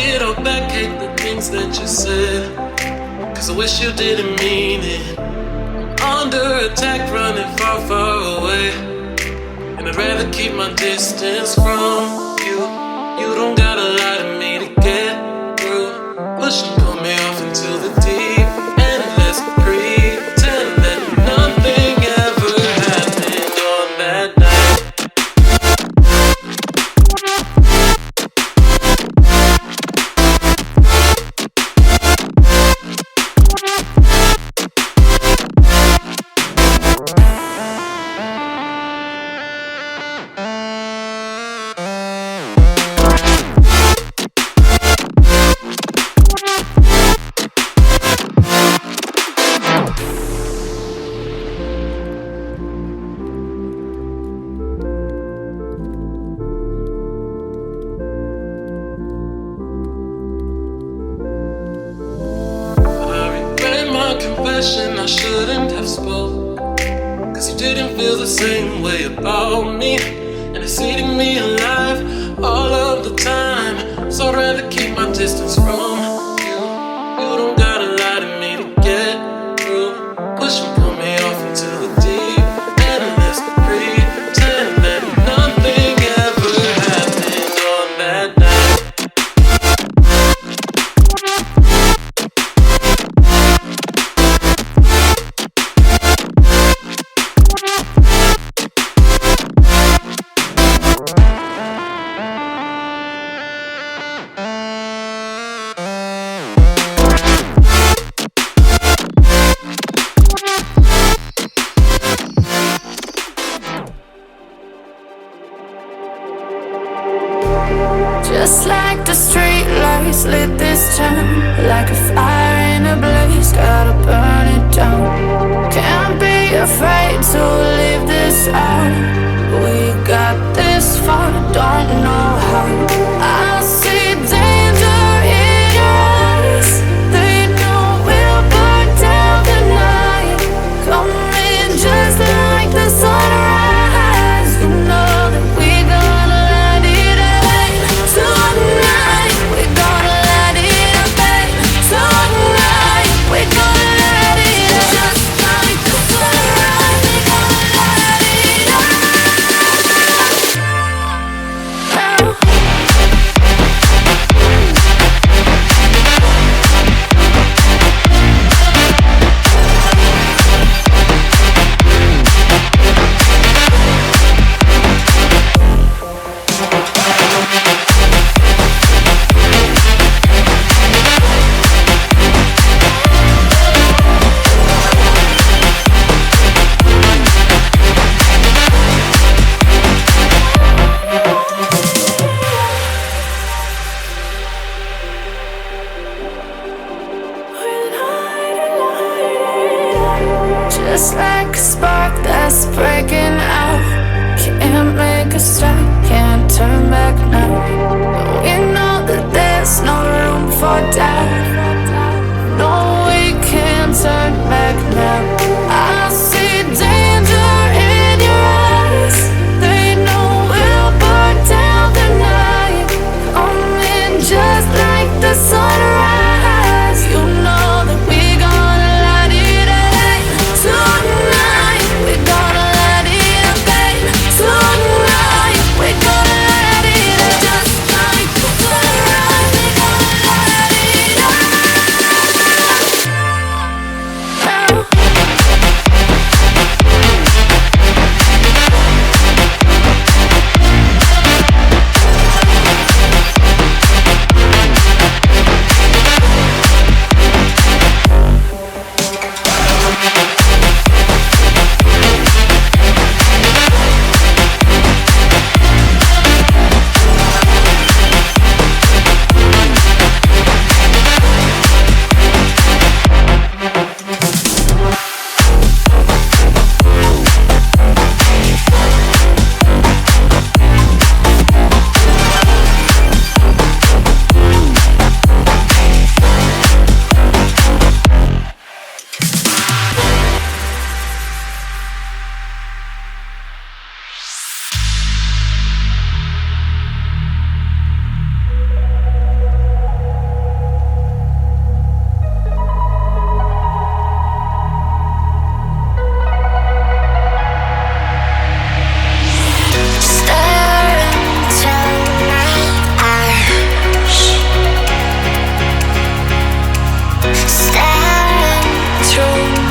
it all back, hate the things that you said. Cause I wish you didn't mean it. I'm under attack, running far, far away. And I'd rather keep my distance from you. You don't gotta lie to me to get through. Push and pull me off into the deep and let's pretend that nothing ever happened on that night. I shouldn't have spoke, cause you didn't feel the same way about me. And it's eating me alive all of the time. So I'd rather keep my distance from you. You don't gotta lie to me to get through. Push and pull me off into the deep and let's pretend that nothing ever happened on that night. Just like the street lights lit this town, like a fire in a blaze, gotta burn it down. Can't be afraid to leave this out. We got this far, don't know how. I see danger in your eyes. They know we'll burn down the night. Coming just like the sunrise. You know that we gonna light it up tonight. We gonna light it up tonight. We gonna light it up just like the sunrise. We gonna light it up now. Just like a spark that's breaking out. Can't make a stop, can't turn back now. We know that there's no room for doubt. No, we can't turn back now. I see danger in your eyes. They know we'll burn down the night. Coming just like the sunrise. You know that we gonna light it up tonight. We gonna light it up tonight. We gonna light it staring through